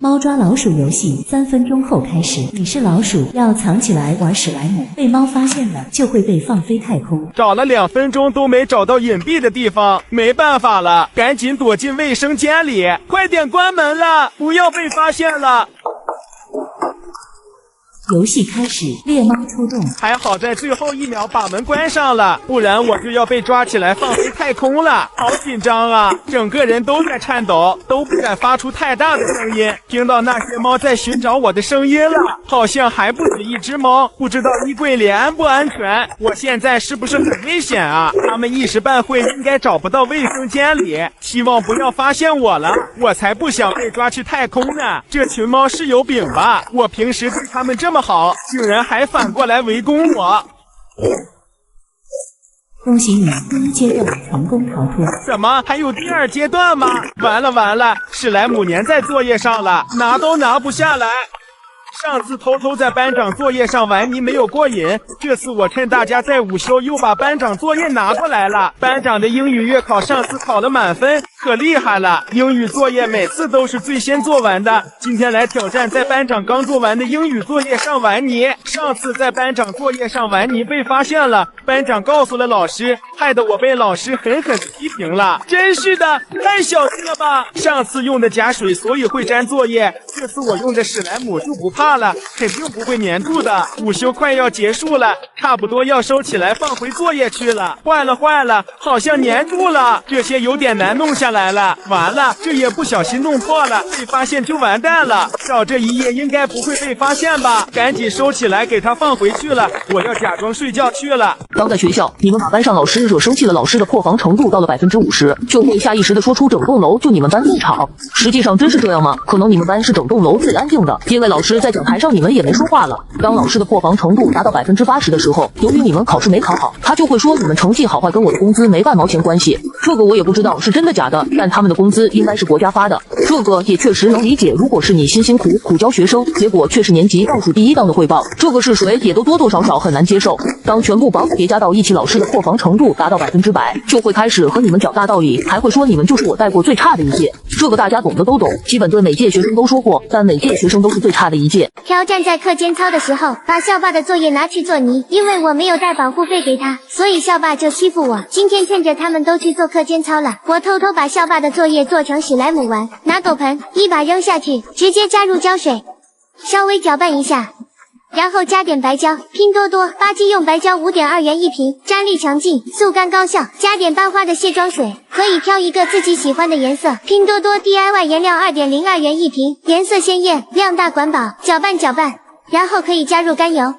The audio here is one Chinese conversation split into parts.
猫抓老鼠游戏3分钟后开始。你是老鼠，要藏起来玩史莱姆，被猫发现了就会被放飞太空。找了2分钟都没找到隐蔽的地方，没办法了，赶紧躲进卫生间里，快点关门了，不要被发现了。游戏开始，猎猫出动。还好在最后1秒把门关上了，不然我就要被抓起来放飞太空了。好紧张啊，整个人都在颤抖，都不敢发出太大的声音。听到那些猫在寻找我的声音了，好像还不止1只猫，不知道衣柜里安不安全。我现在是不是很危险啊？他们一时半会应该找不到卫生间里，希望不要发现我了，我才不想被抓去太空呢。这群猫是有病吧？我平时对他们这么好，竟然还反过来围攻我！恭喜你，第1阶段成功逃脱。什么？还有第2阶段吗？完了完了，史莱姆粘在作业上了，拿都拿不下来。上次偷偷在班长作业上玩泥没有过瘾，这次我趁大家在午休又把班长作业拿过来了。班长的英语月考上次考了满分，可厉害了，英语作业每次都是最先做完的。今天来挑战在班长刚做完的英语作业上玩泥。上次在班长作业上玩泥被发现了，班长告诉了老师，害得我被老师狠狠批评了。真是的，太小气了吧！上次用的假水所以会粘作业，这次我用的史莱姆就不怕了，肯定不会粘住的。午休快要结束了，差不多要收起来放回作业去了。坏了坏了，好像粘住了，这些有点难弄下来了。完了，这也不小心弄破了，被发现就完蛋了。照这一页应该不会被发现吧？赶紧收起来，给它放回去了。我要假装睡觉去了。刚在学校，你们把班上老师惹生气了，老师的破防程度到了50%，就会下意识的说出整栋楼就你们班最吵。实际上真是这样吗？可能你们班是整栋楼最安静的，因为老师在讲台上你们也没说话了。当老师的破防程度达到80%的时候，由于你们考试没考好，他就会说你们成绩好坏跟我的工资没半毛钱关系。这个我也不知道是真的假的，但他们的工资应该是国家发的，这个也确实能理解。如果是你辛辛苦苦教学生，结果却是年级倒数第1档的汇报，这个是谁也都多多少少很难接受。当全部榜叠加到一起，老师的破防程度达到100%，就会开始和你们讲大道理，还会说你们就是我带过最差的一届。这个大家懂的都懂，基本对每届学生都说过，但每届学生都是最差的一届。挑战在课间操的时候把校霸的作业拿去做泥，因为我没有带保护费给他，所以校霸就欺负我。今天趁着他们都去做课间操了，我偷偷把校霸的作业做成史莱姆玩，拿狗盆一把扔下去，直接加入胶水，稍微搅拌一下，然后加点白胶，拼多多吧唧用白胶5.2元一瓶，粘力强劲，速干高效，加点半花的卸妆水，可以挑一个自己喜欢的颜色。拼多多 DIY 颜料2.02元一瓶，颜色鲜艳，量大管饱，搅拌搅拌，然后可以加入甘油，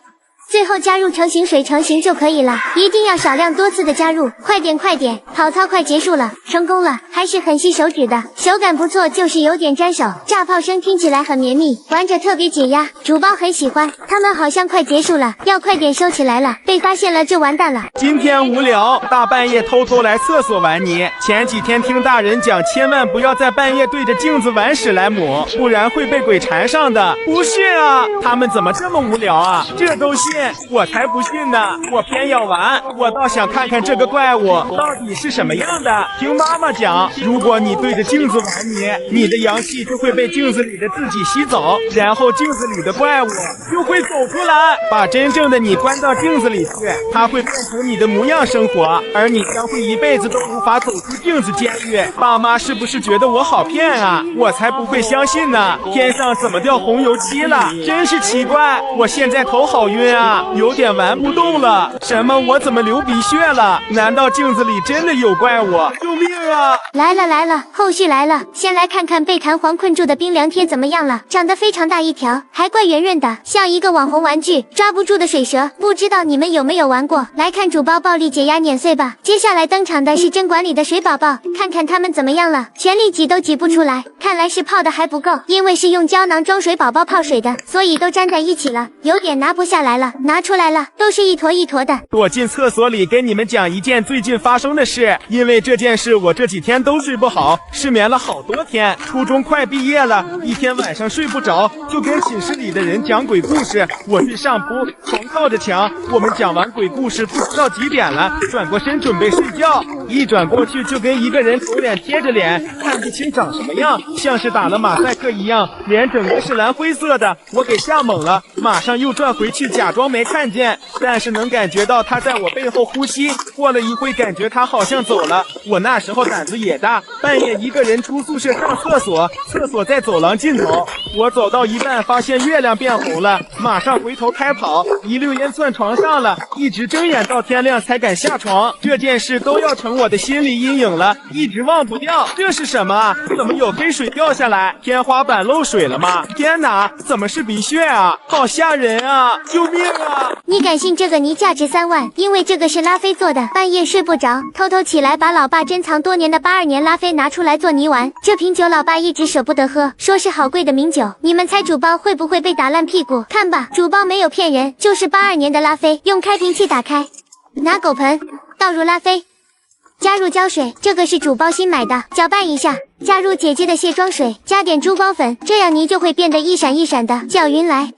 最后加入成型水成型就可以了，一定要少量多次的加入，快点快点，跑操快结束了，成功了，还是很吸手指的，手感不错，就是有点粘手，炸炮声听起来很绵密，玩着特别解压，主包很喜欢。他们好像快结束了，要快点收起来了，被发现了就完蛋了。今天无聊，大半夜偷偷来厕所玩泥。前几天听大人讲，千万不要在半夜对着镜子玩史莱姆，不然会被鬼缠上的。不是啊，他们怎么这么无聊啊？这都信？我才不信呢！我偏要玩，我倒想看看这个怪物到底是什么样的。听妈妈讲，如果你对着镜子玩泥，你的阳气就会被镜子里的自己吸走，然后镜子里的怪物就会走出来，把真正的你关到镜子里去，它会变成你的模样生活，而你将会一辈子都无法走出镜子监狱。爸妈是不是觉得我好骗啊？我才不会相信呢！天上怎么掉红油漆了？真是奇怪！我现在头好晕啊！有点玩不动了。什么？我怎么流鼻血了？难道镜子里真的有怪物？救命啊！来了来了，后续来了。先来看看被弹簧困住的冰凉贴怎么样了，长得非常大一条，还怪圆润的，像一个网红玩具，抓不住的水蛇。不知道你们有没有玩过？来看主包暴力解压碾碎吧。接下来登场的是针管里的水宝宝，看看他们怎么样了，全力挤都挤不出来，看来是泡的还不够，因为是用胶囊装水宝宝泡水的，所以都粘在一起了，有点拿不下来了。拿出来了，都是一坨一坨的。躲进厕所里跟你们讲一件最近发生的事，因为这件事我这几天都睡不好，失眠了好多天。初中快毕业了，一天晚上睡不着，就跟寝室里的人讲鬼故事。我去上铺，床靠着墙，我们讲完鬼故事不知道几点了，转过身准备睡觉，一转过去就跟一个人头脸贴着脸，看不清长什么样，像是打了马赛克一样，脸整个是蓝灰色的，我给吓懵了，马上又转回去假装没看见，但是能感觉到他在我背后呼吸。过了一会感觉他好像走了，我那时候胆子也大，半夜一个人出宿舍上厕所，厕所在走廊尽头，我走到一半发现月亮变红了，马上回头开跑，一溜烟窜床上了，一直睁眼到天亮才敢下床。这件事都要成我的心理阴影了，一直忘不掉。这是什么啊？怎么有黑水掉下来？天花板漏水了吗？天哪，怎么是鼻血啊？好吓人啊！救命啊！你敢信这个泥价值3万？因为这个是拉菲做的，半夜睡不着，偷偷起来把老爸珍藏多年的82年拉菲拿出来做泥丸。这瓶酒老爸一直舍不得喝，说是好贵的名酒。你们猜主包会不会被打烂屁股？看吧，主包没有骗人，就是82年的拉菲。用开瓶器打开，拿狗盆倒入拉菲，加入胶水，这个是主包新买的，搅拌一下，加入姐姐的卸妆水，加点珠光粉，这样泥就会变得一闪一闪的，搅匀来。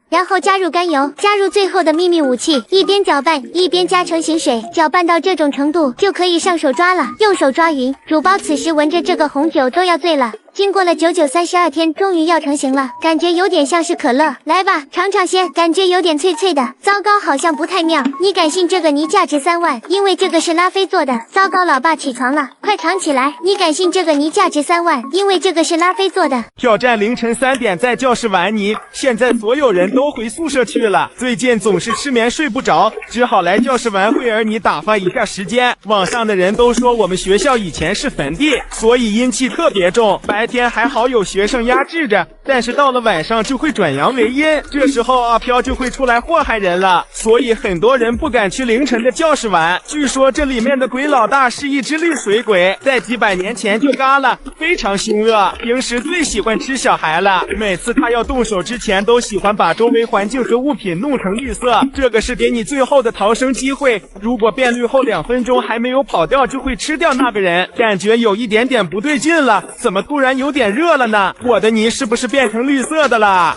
然后加入甘油，加入最后的秘密武器，一边搅拌一边加成型水，搅拌到这种程度就可以上手抓了，用手抓匀。主包此时闻着这个红酒都要醉了。经过了9932天，终于要成型了，感觉有点像是可乐。来吧，尝尝先，感觉有点脆脆的。糟糕，好像不太妙。你敢信这个泥价值3万？因为这个是拉菲做的。糟糕，老爸起床了，快藏起来。你敢信这个泥价值3万？因为这个是拉菲做的。挑战凌晨3点在教室玩泥，现在所有人都回宿舍去了。最近总是失眠睡不着，只好来教室玩会儿泥打发一下时间。网上的人都说我们学校以前是坟地，所以阴气特别重。白天还好有学生压制着，但是到了晚上就会转阳为阴，这时候阿飘就会出来祸害人了，所以很多人不敢去凌晨的教室玩。据说这里面的鬼老大是一只绿水鬼，在几百年前就嘎了，非常凶恶，平时最喜欢吃小孩了，每次他要动手之前都喜欢把周围环境和物品弄成绿色，这个是给你最后的逃生机会，如果变绿后2分钟还没有跑掉，就会吃掉那个人。感觉有一点点不对劲了，怎么突然有点热了呢？我的泥是不是变成绿色的了？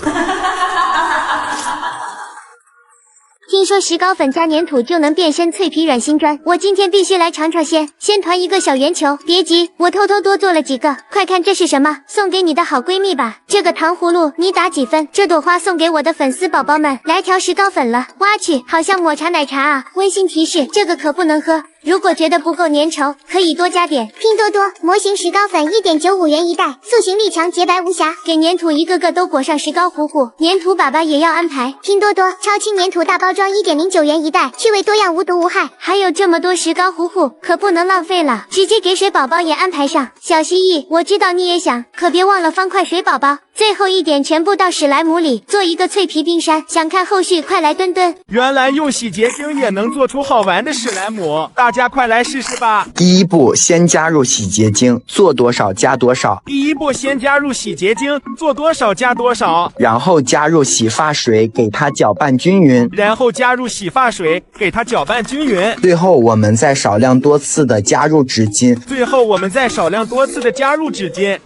听说石膏粉加粘土就能变身脆皮软心砖，我今天必须来尝尝先。先团一个小圆球，别急，我偷偷多做了几个。快看这是什么？送给你的好闺蜜吧。这个糖葫芦你打几分？这朵花送给我的粉丝宝宝们。来条石膏粉了，挖去，好像抹茶奶茶啊。温馨提示，这个可不能喝。如果觉得不够粘稠，可以多加点。拼多多模型石膏粉1.95元一袋，塑形力强，洁白无瑕。给粘土一个个都裹上石膏糊糊，粘土粑粑也要安排。拼多多超轻粘土大包装1.09元一袋，趣味多样，无毒无害。还有这么多石膏糊糊，可不能浪费了，直接给水宝宝也安排上。小蜥蜴，我知道你也想，可别忘了方块水宝宝。最后一点全部到史莱姆里，做一个脆皮冰山。想看后续，快来墩墩。原来用洗洁精也能做出好玩的史莱姆，大家快来试试吧。第一步，先加入洗洁精，做多少加多少。第一步，先加入洗洁精，做多少加多少。然后加入洗发水，给它搅拌均匀。然后加入洗发水，给它搅拌均匀。最后我们再少量多次的加入纸巾。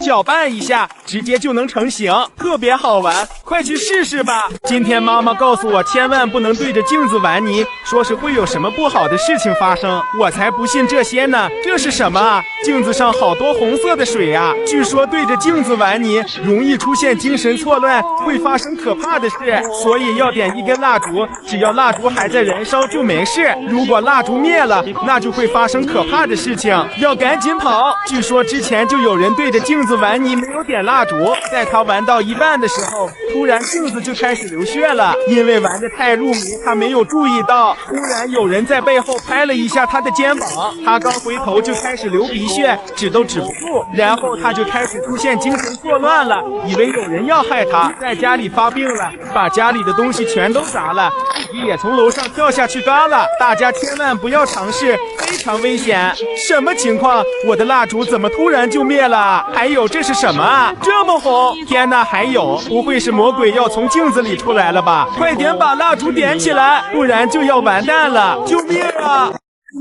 搅拌一下，直接就能成型。特别好玩，快去试试吧。今天妈妈告诉我千万不能对着镜子玩泥，说是会有什么不好的事情发生，我才不信这些呢。这是什么啊？镜子上好多红色的水啊，据说对着镜子玩泥容易出现精神错乱，会发生可怕的事，所以要点一根蜡烛，只要蜡烛还在燃烧就没事，如果蜡烛灭了，那就会发生可怕的事情，要赶紧跑。据说之前就有人对着镜子玩泥，没有点蜡烛，在他玩到一半的时候，突然镜子就开始流血了，因为玩得太入迷，他没有注意到，突然有人在背后拍了一下他的的肩膀。他刚回头就开始流鼻血，止都止不住，然后他就开始出现精神错乱了，以为有人要害他，在家里发病了，把家里的东西全都砸了，自己也从楼上跳下去嘎了。大家千万不要尝试，非常危险。什么情况？我的蜡烛怎么突然就灭了？还有这是什么啊？这么红！天哪，还有，不会是魔鬼要从镜子里出来了吧？快点把蜡烛点起来，不然就要完蛋了！救命啊！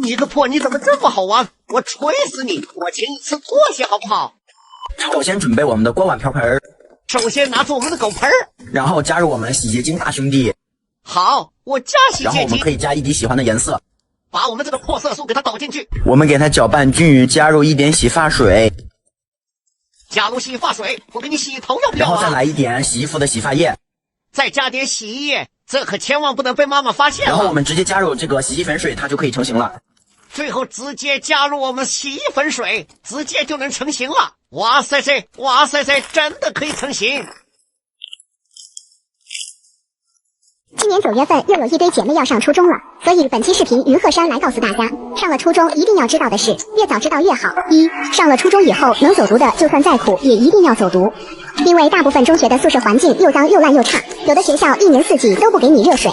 你个破，你怎么这么好玩？我锤死你！我请你吃拖鞋好不好？首先准备我们的锅碗瓢盆，首先拿出我们的狗盆，然后加入我们洗洁精大兄弟。好，我加洗洁精。然后我们可以加一滴喜欢的颜色，把我们这个破色素给它倒进去。我们给它搅拌均匀，加入一点洗发水，加入洗发水，我给你洗头要不要啊？然后再来一点洗衣服的洗发液，再加点洗衣液，这可千万不能被妈妈发现了。然后我们直接加入这个洗衣粉水，它就可以成型了。最后直接加入我们洗衣粉水，直接就能成型了。哇塞塞，哇塞塞，真的可以成型。今年9月份又有一堆姐妹要上初中了，所以本期视频云鹤山来告诉大家，上了初中一定要知道的事，越早知道越好。一，上了初中以后能走读的，就算再苦也一定要走读，因为大部分中学的宿舍环境又脏又烂又差，有的学校1年4季都不给你热水。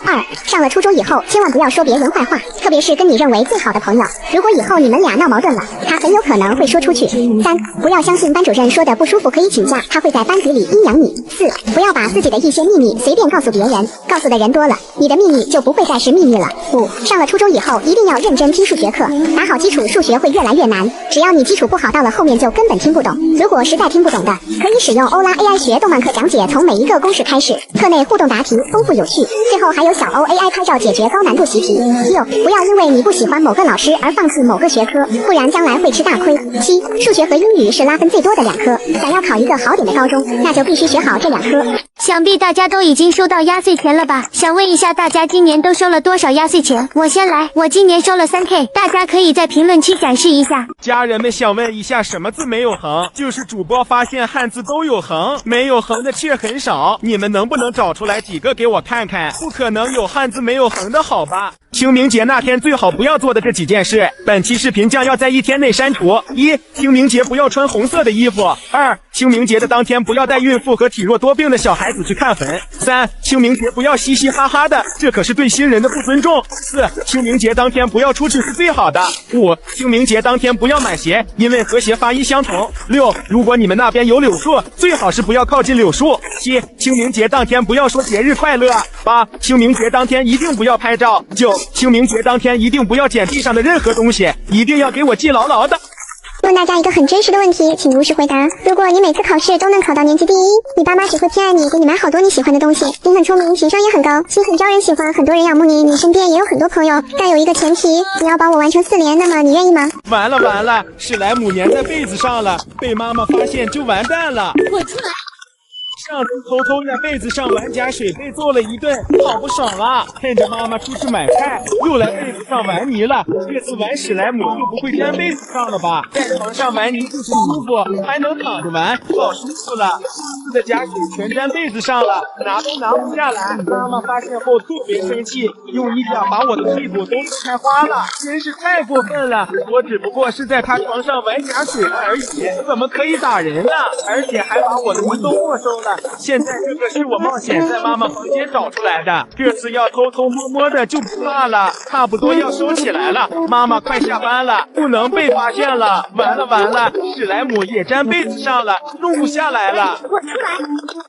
二，上了初中以后千万不要说别人坏话，特别是跟你认为最好的朋友，如果以后你们俩闹矛盾了，他很有可能会说出去。三，不要相信班主任说的不舒服可以请假，他会在班级里阴阳你。四，不要把自己的一些秘密随便告诉别人，告诉的人多了，你的秘密就不会再是秘密了。五，上了初中以后一定要认真听数学课，打好基础，数学会越来越难。只要你基础不好，到了后面就根本听不懂。如果实在听不懂的，可以使用欧拉 AI 学动漫课讲解，从每一个公式开始，课内互动答题，丰富有趣。最后还有小欧 AI 拍照解决高难度习题。六，不要因为你不喜欢某个老师而放弃某个学科，不然将来会吃大亏。七，数学和英语是拉分最多的2科，想要考一个好点的高中，那就必须学好这2科。想必大家都已经收到压岁钱了吧？想问一下大家今年都收了多少压岁钱？我先来，我今年收了3K， 大家可以在评论区展示一下。家人们想问一下，什么字没有横？就是主播发现汉字都有横，没有横的却很少，你们能不能找出来几个给我看看？不可能有汉字没有横的好吧？清明节那天最好不要做的这几件事，本期视频将要在1天内删除。一，清明节不要穿红色的衣服。二，清明节的当天不要带孕妇和体弱多病的小孩子去看坟。三，清明节不要嘻嘻哈哈的，这可是对新人的不尊重。四，清明节当天不要出去是最好的。五，清明节当天不要买鞋，因为和谐发音相同。六，如果你们那边有柳树，最好是不要靠近柳树。七，清明节当天不要说节日快乐。八，清明节当天一定不要拍照。九，清明节当天一定不要捡地上的任何东西，一定要给我记牢牢的。问大家一个很真实的问题，请如实回答。如果你每次考试都能考到年级第一，你爸妈只会偏爱你，给你买好多你喜欢的东西。你很聪明，情商也很高，心很招人喜欢，很多人仰慕你，你身边也有很多朋友。但有一个前提，你要帮我完成4连，那么你愿意吗？完了完了，史莱姆粘在被子上了，被妈妈发现就完蛋了。滚出来！上次偷偷在被子上玩假水，被揍了一顿，好不爽啊！趁着妈妈出去买菜，又来被子上玩泥了。这次玩史莱姆就不会粘被子上了吧？在床上玩泥就是舒服，还能躺着玩，老舒服了。这次的假水全粘被子上了，拿都拿不下来。妈妈发现后特别生气，用衣角把我的屁股都吹开花了，真是太过分了。我只不过是在她床上玩假水而已，怎么可以打人呢？而且还把我的泥都没收了。现在这个是我冒险在妈妈房间找出来的，这次要偷偷摸摸的就不怕了，差不多要收起来了。妈妈快下班了，不能被发现了。完了完了，史莱姆也粘被子上了，弄不下来了。我出来。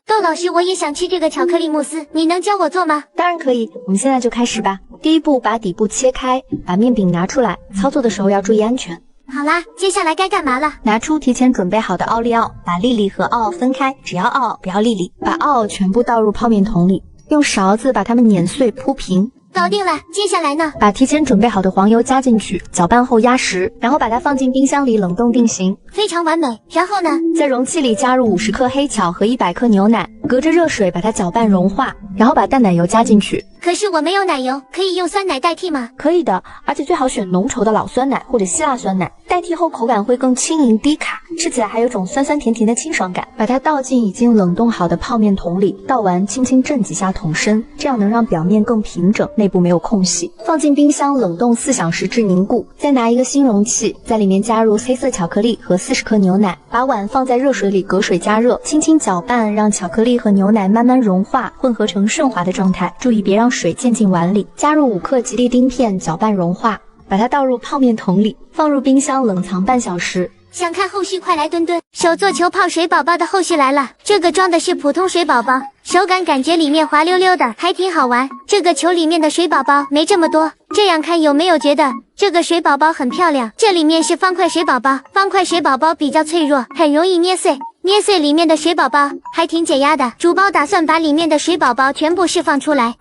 窦老师，我也想吃这个巧克力慕斯，你能教我做吗？当然可以，我们现在就开始吧。第一步，把底部切开，把面饼拿出来，操作的时候要注意安全。好啦，接下来该干嘛了？拿出提前准备好的奥利奥，把粒粒和奥分开，只要奥不要粒粒。把奥全部倒入泡面桶里，用勺子把它们碾碎铺平。搞定了，接下来呢？把提前准备好的黄油加进去，搅拌后压实，然后把它放进冰箱里冷冻定型。非常完美。然后呢？在容器里加入50克黑巧和100克牛奶，隔着热水把它搅拌融化，然后把淡奶油加进去。可是我没有奶油，可以用酸奶代替吗？可以的，而且最好选浓稠的老酸奶或者希腊酸奶，代替后口感会更轻盈低卡，吃起来还有种酸酸甜甜的清爽感。把它倒进已经冷冻好的泡面桶里，倒完轻轻震几下桶身，这样能让表面更平整。内部没有空隙，放进冰箱冷冻4小时至凝固。再拿一个新容器，在里面加入黑色巧克力和40克牛奶，把碗放在热水里隔水加热，轻轻搅拌，让巧克力和牛奶慢慢融化，混合成顺滑的状态。注意别让水溅进碗里。加入5克吉利丁片，搅拌融化，把它倒入泡面桶里，放入冰箱冷藏半小时。想看后续快来墩墩，手做球泡水宝宝的后续来了。这个装的是普通水宝宝，手感觉里面滑溜溜的，还挺好玩。这个球里面的水宝宝没这么多，这样看有没有觉得这个水宝宝很漂亮？这里面是方块水宝宝，方块水宝宝比较脆弱，很容易捏碎。捏碎里面的水宝宝还挺解压的。主包打算把里面的水宝宝全部释放出来。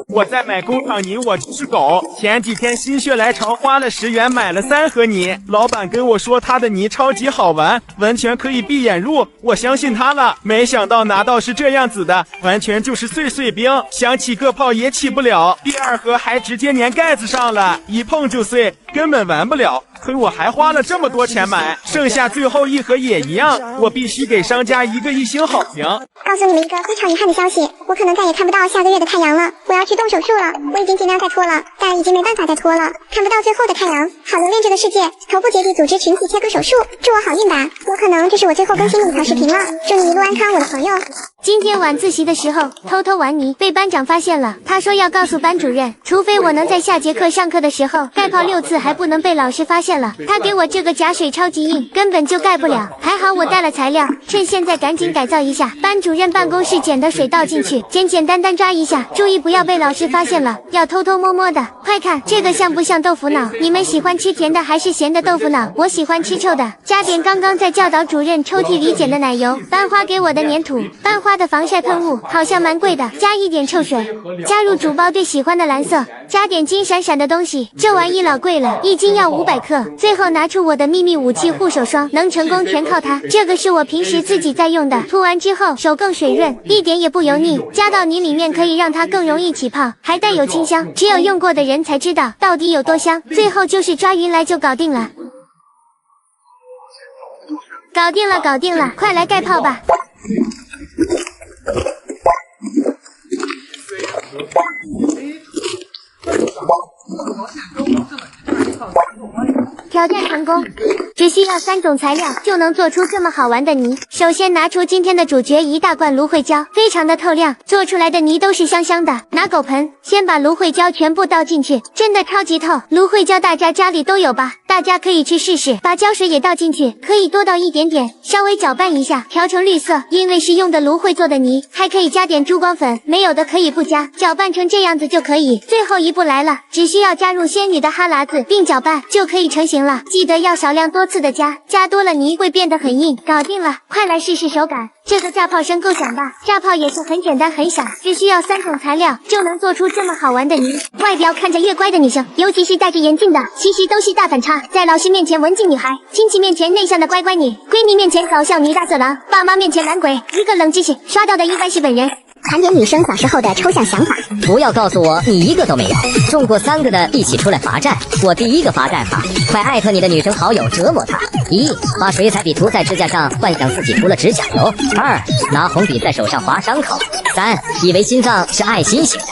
我在买工厂泥，我就是狗。前几天心血来潮，花了10元买了3盒泥。老板跟我说他的泥超级好玩，完全可以闭眼入，我相信他了。没想到拿到是这样子的，完全就是碎碎冰，想起个泡也起不了。第2盒还直接粘盖子上了，一碰就碎，根本玩不了。可我还花了这么多钱买，剩下最后1盒也一样，我必须给商家一个1星好评。告诉你们一个非常遗憾的消息，我可能再也看不到下个月的太阳了。我要去动手术了，我已经尽量再拖了，但已经没办法再拖了，看不到最后的太阳。好留恋这个世界，头部结缔组织群体切割手术，祝我好运吧。有可能这是我最后更新的一条视频了，祝你一路安康，我的朋友。今天晚自习的时候偷偷玩泥，被班长发现了。他说要告诉班主任，除非我能在下节课上课的时候盖泡6次，还不能被老师发现了。他给我这个假水超级硬，根本就盖不了。还好我带了材料，趁现在赶紧改造一下。班主任办公室捡的水倒进去，简单抓一下，注意不要被老师发现了，要偷偷摸摸的。快看这个像不像豆腐脑？你们喜欢吃甜的还是咸的豆腐脑？我喜欢吃臭的。加点刚刚在教导主任抽屉里捡的奶油，班花给我的粘土，班花的防晒喷雾好像蛮贵的，加一点臭水，加入主包最喜欢的蓝色，加点金闪闪的东西，这玩意老贵了，1斤要500克。最后拿出我的秘密武器护手霜，能成功全靠它。这个是我平时自己在用的，涂完之后手更水润，一点也不油腻，加到泥里面可以让它更容易起泡，还带有清香，只有用过的人才知道到底有多香。最后就是抓匀来就搞定了。搞定了，快来盖泡吧。挑战成功，只需要3种材料就能做出这么好玩的泥。首先拿出今天的主角1大罐芦荟胶，非常的透亮，做出来的泥都是香香的。拿狗盆，先把芦荟胶全部倒进去，真的超级透。芦荟胶大家家里都有吧？大家可以去试试。把胶水也倒进去，可以多倒一点点，稍微搅拌一下，调成绿色。因为是用的芦荟做的泥，还可以加点珠光粉，没有的可以不加，搅拌成这样子就可以。最后一步来了，只需要加入仙女的哈喇子并搅拌就可以成型了。记得要少量多次的加，加多了泥会变得很硬。搞定了，快来试试手感。这个炸泡声够响吧？炸泡也是很简单很小，只需要3种材料就能做出这么好玩的泥。外表看着越乖的女生，尤其是戴着眼镜的，其实都是大反差。在老师面前文静女孩，亲戚面前内向的乖乖女，闺蜜面前搞笑女大色狼，爸妈面前懒鬼。一个冷知识，刷到的应该是本人。盘点女生小时候的抽象想法。不要告诉我你一个都没有，中过3个的一起出来罚站。我第1个罚站法，快艾特你的女生好友折磨她。1. 把水彩笔涂在指甲上，幻想自己涂了指甲油。2. 拿红笔在手上划伤口。3. 以为心脏是爱心型的。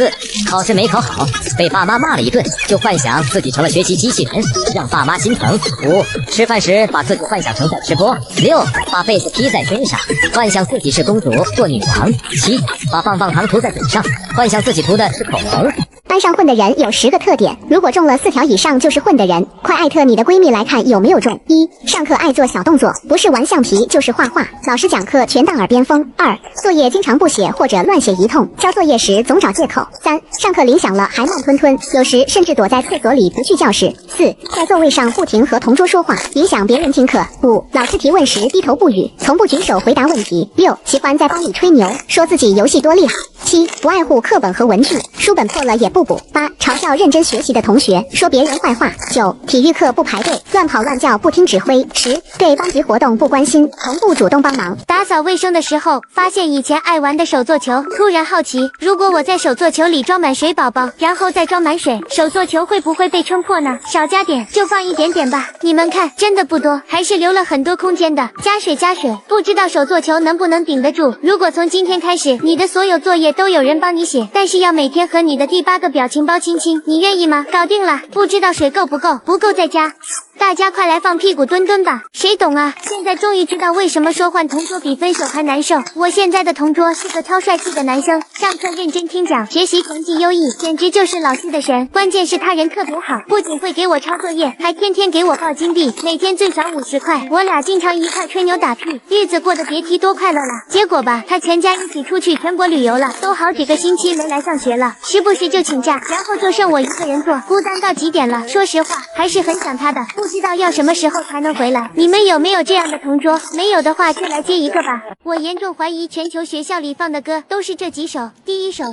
4. 考试没考好，被爸妈骂了一顿，就幻想自己成了学习机器人，让爸妈心疼。5. 吃饭时把自己幻想成在吃播。6. 把被子披在身上，幻想自己是公主或女王。7. 把棒棒糖涂在嘴上，幻想自己涂的是口红。班上混的人有10个特点，如果中了4条以上就是混的人。快艾特你的闺蜜来看有没有中。1. 上课爱做小动作，不是玩橡皮就是画画，老师讲课全当耳边风。2. 作业经常不写或者乱写一通，交作业时总找借口。3. 上课铃响了还慢吞吞，有时甚至躲在厕所里不去教室。4. 在座位上不停和同桌说话，影响别人听课。5. 老师提问时低头不语，从不举手回答问题。6. 喜欢在班里吹牛，说自己游戏多厉害， 7. 不爱护课本和文具，书本破了也不补。8. 嘲笑认真学习的同学，说别人坏话。9. 体育课不排队，乱跑乱叫不听指挥。10. 对班级活动不关心，从不主动帮忙。打扫卫生的时候，发现以前爱玩的手做球，突然好奇，如果我在手做球里装满水宝宝，然后再装满水，手做球会不会被撑破呢？少加点，就放一点点吧。你们看，真的不多，还是留了很多空间的。加水加水，不知道手做球能不能顶得住。如果从今天开始，你的所有作业都有人帮你写，但是要每天和你的第8个表情包亲亲，你愿意吗？搞定了，不知道水够不够，不够再加。大家快来放屁股蹲蹲吧，谁懂啊？现在终于知道为什么说换同桌比分手还难受。我现在的同桌是个超帅气的男生，上课认真听讲，学习成绩优异，简直就是老师的神。关键是他人特别好，不仅会给我抄作业，还天天给我报金币，每天最少50块。我俩经常一块吹牛打屁，日子过得别提多快乐了。结果吧，他全家一起出去全国旅游了，都好几个星期没来上学了，时不时就请假，然后就剩我一个人做，孤单到极点了。说实话，还是很想他的，不知道要什么时候才能回来。你们有没有这样的同桌？没有的话就来接一个吧。我严重怀疑全球学校里放的歌都是这几首。第1首，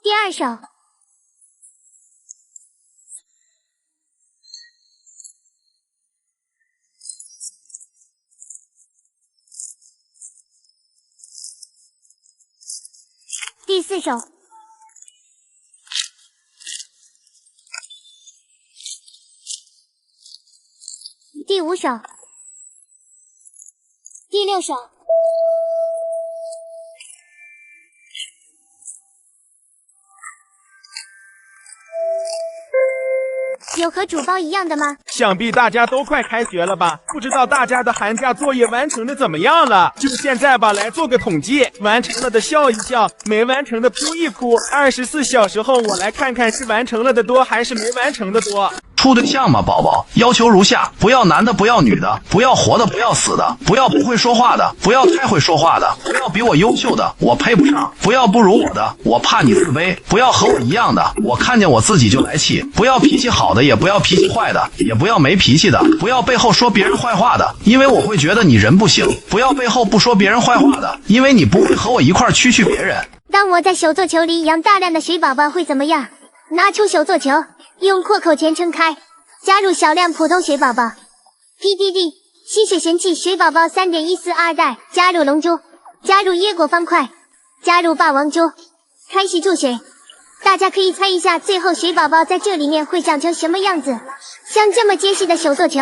第2首，第4首，第5首，第6首。有和主包一样的吗？想必大家都快开学了吧？不知道大家的寒假作业完成的怎么样了？就现在吧，来做个统计，完成了的笑一笑，没完成的哭一哭。24小时后，我来看看是完成了的多还是没完成的多。处对象嘛，宝宝，要求如下：不要男的，不要女的，不要活的，不要死的，不要不会说话的，不要太会说话的，不要比我优秀的，我配不上，不要不如我的，我怕你自卑，不要和我一样的，我看见我自己就来气，不要脾气好的，也不要脾气坏的，也不要没脾气的，不要背后说别人坏话的，因为我会觉得你人不行，不要背后不说别人坏话的，因为你不会和我一块儿蛐别人。当我在手做球里养大量的水宝宝会怎么样？拿出手做球，用阔口前撑开，加入小量普通水宝宝 ，PDD 吸水神器水宝宝3.142袋，加入龙珠，加入椰果方块，加入霸王珠，开始注水。大家可以猜一下，最后水宝宝在这里面会长成什么样子？像这么结实的手做球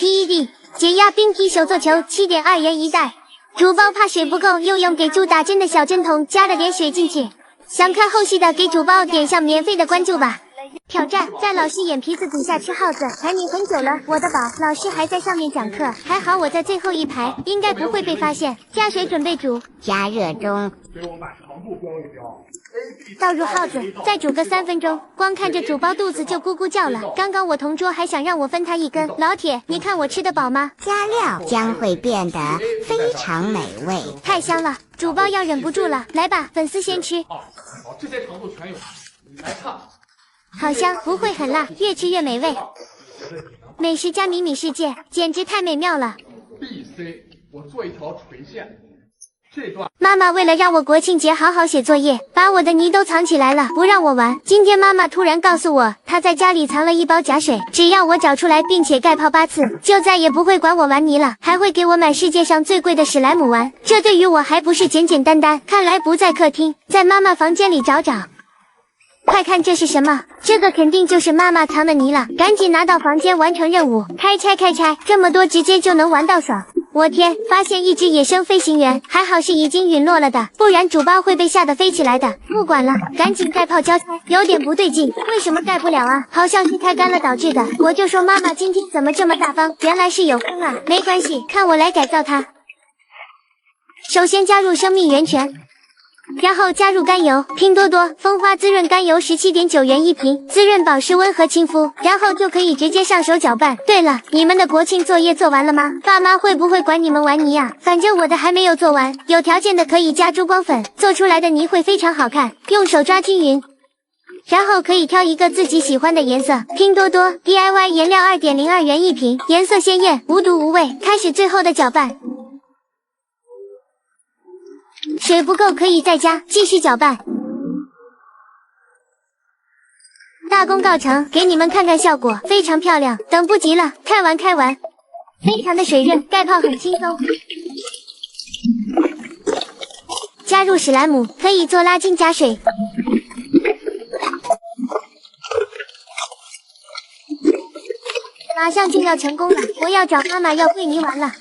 ，PED 解压冰皮手做球7.2元一袋。主包怕水不够，又用给猪打针的小针筒加了点水进去。想看后续的，给主包点上免费的关注吧。挑战，在老师眼皮子底下吃耗子，陪你很久了，我的宝。老师还在上面讲课，还好我在最后一排，应该不会被发现。加水准备煮，加热中。给我把长度标一标。倒入耗子，再煮个3分钟。光看着主包肚子就咕咕叫了。刚刚我同桌还想让我分他一根。老铁，你看我吃得饱吗？加料将会变得非常美味，太香了，主包要忍不住了。来吧，粉丝先吃。好，这些长度全有，你来看。好香，不会很辣，越吃越美味。美食加米米世界，简直太美妙了。BC， 我做一条垂线。妈妈为了让我国庆节好好写作业，把我的泥都藏起来了，不让我玩。今天妈妈突然告诉我，她在家里藏了一包假水，只要我找出来并且盖泡8次，就再也不会管我玩泥了，还会给我买世界上最贵的史莱姆玩。这对于我还不是简简单单，看来不在客厅，在妈妈房间里找找。快看这是什么？这个肯定就是妈妈藏的泥了，赶紧拿到房间完成任务。开拆，这么多直接就能玩到爽。我天，发现一只野生飞行员，还好是已经陨落了的，不然主包会被吓得飞起来的。不管了，赶紧盖泡胶拆。有点不对劲，为什么盖不了啊？好像是太干了导致的。我就说妈妈今天怎么这么大方，原来是有风啊。没关系，看我来改造它。首先加入生命源泉。然后加入甘油，拼多多蜂花滋润甘油17.9元一瓶，滋润保湿温和亲肤，然后就可以直接上手搅拌。对了，你们的国庆作业做完了吗？爸妈会不会管你们玩泥啊？反正我的还没有做完，有条件的可以加珠光粉，做出来的泥会非常好看，用手抓均匀。然后可以挑一个自己喜欢的颜色，拼多多 DIY 颜料2.02元一瓶，颜色鲜艳，无毒无味。开始最后的搅拌。水不够可以再加，继续搅拌。大功告成，给你们看看效果，非常漂亮，等不及了，开完，非常的水润，盖泡很轻松。加入史莱姆，可以做拉筋加水。马上就要成功了，我要找妈妈要桂泥丸了。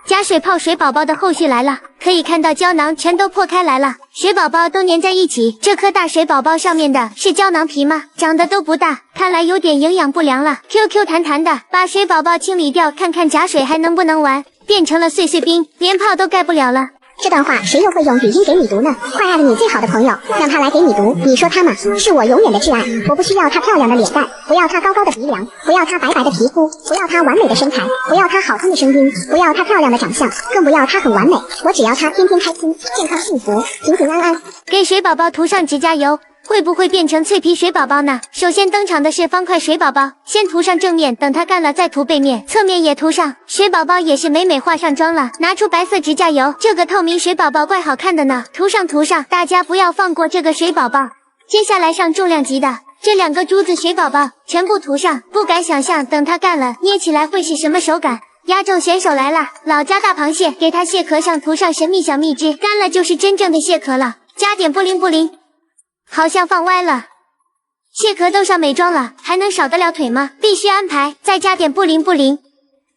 加水泡水宝宝的后续来了，可以看到胶囊全都破开来了，水宝宝都粘在一起。这颗大水宝宝上面的是胶囊皮吗？长得都不大，看来有点营养不良了。QQ 弹弹的，把水宝宝清理掉，看看假水还能不能玩，变成了碎碎冰，连泡都盖不了了。这段话谁又会用语音给你读呢？快爱了你最好的朋友，让他来给你读。你说他吗？是我永远的挚爱，我不需要他漂亮的脸蛋，不要他高高的鼻梁，不要他白白的皮肤，不要他完美的身材，不要他好听的声音，不要他漂亮的长相，更不要他很完美。我只要他天天开心，健康幸福，平平安安。给水宝宝涂上指甲油，会不会变成脆皮水宝宝呢？首先登场的是方块水宝宝，先涂上正面，等它干了再涂背面，侧面也涂上。水宝宝也是美美化上妆了，拿出白色指甲油，这个透明水宝宝怪好看的呢，涂上，大家不要放过这个水宝宝。接下来上重量级的，这2个珠子水宝宝全部涂上，不敢想象等它干了捏起来会是什么手感。压轴选手来了，老家大螃蟹，给它蟹壳上涂上神秘小蜜汁，干了就是真正的蟹壳了，加点布灵布灵。好像放歪了，蟹壳都上美妆了，还能少得了腿吗？必须安排，再加点布灵布灵。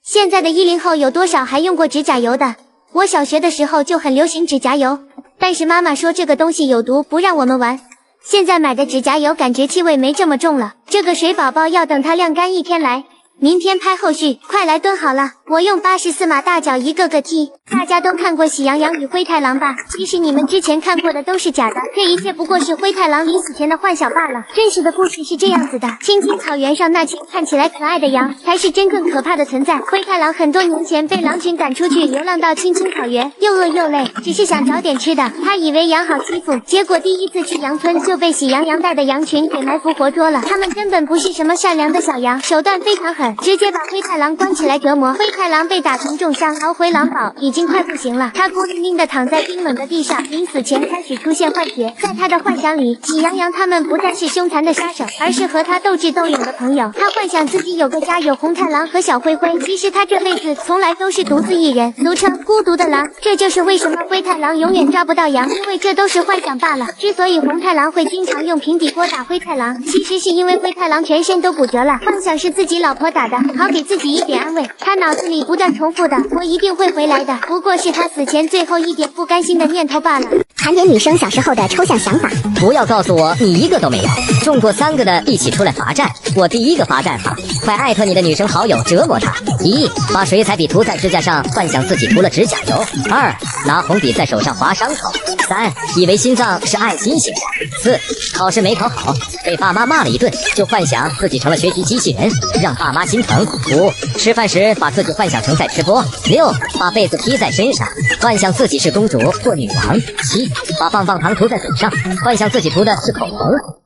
现在的10后有多少还用过指甲油的？我小学的时候就很流行指甲油，但是妈妈说这个东西有毒，不让我们玩。现在买的指甲油感觉气味没这么重了。这个水宝宝要等它晾干1天来，明天拍后续，快来蹲好了，我用84码大脚一个个踢。大家都看过《喜羊羊与灰太狼》吧？其实你们之前看过的都是假的，这一切不过是灰太狼临死前的幻想罢了。真实的故事是这样子的：青青草原上那群看起来可爱的羊，才是真正可怕的存在。灰太狼很多年前被狼群赶出去，流浪到青青草原，又饿又累，只是想找点吃的。他以为羊好欺负，结果第一次去羊村就被喜羊羊带的羊群给埋伏活捉了。他们根本不是什么善良的小羊，手段非常狠，直接把灰太狼关起来折磨。灰太狼被打成重伤，逃回狼堡已经快不行了。他孤零零地躺在冰冷的地上，临死前开始出现幻觉。在他的幻想里，喜羊羊他们不再是凶残的杀手，而是和他斗智斗勇的朋友。他幻想自己有个家，有红太狼和小灰灰。其实他这辈子从来都是独自一人，俗称孤独的狼。这就是为什么灰太狼永远抓不到羊，因为这都是幻想罢了。之所以红太狼会经常用平底锅打灰太狼，其实是因为灰太狼全身都骨折了，幻想是自己老婆打的，好给自己一点安慰。他脑子里不断重复的我一定会回来的，不过是他死前最后一点不甘心的念头罢了。盘点女生小时候的抽象想法。不要告诉我你一个都没有，中过3个的一起出来罚站。我第一个罚站法，快艾特你的女生好友折磨她。1. 把水彩笔涂在指甲上，幻想自己涂了指甲油。2. 拿红笔在手上划伤口。3. 以为心脏是爱心形的。4. 考试没考好，被爸妈骂了一顿，就幻想自己成了学习机器人，让爸妈心疼。5. 吃饭时把自己幻想成在吃播。6. 把被子披在身上，幻想自己是公主或女王。7. 把棒棒糖涂在嘴上，幻想自己涂的是口红。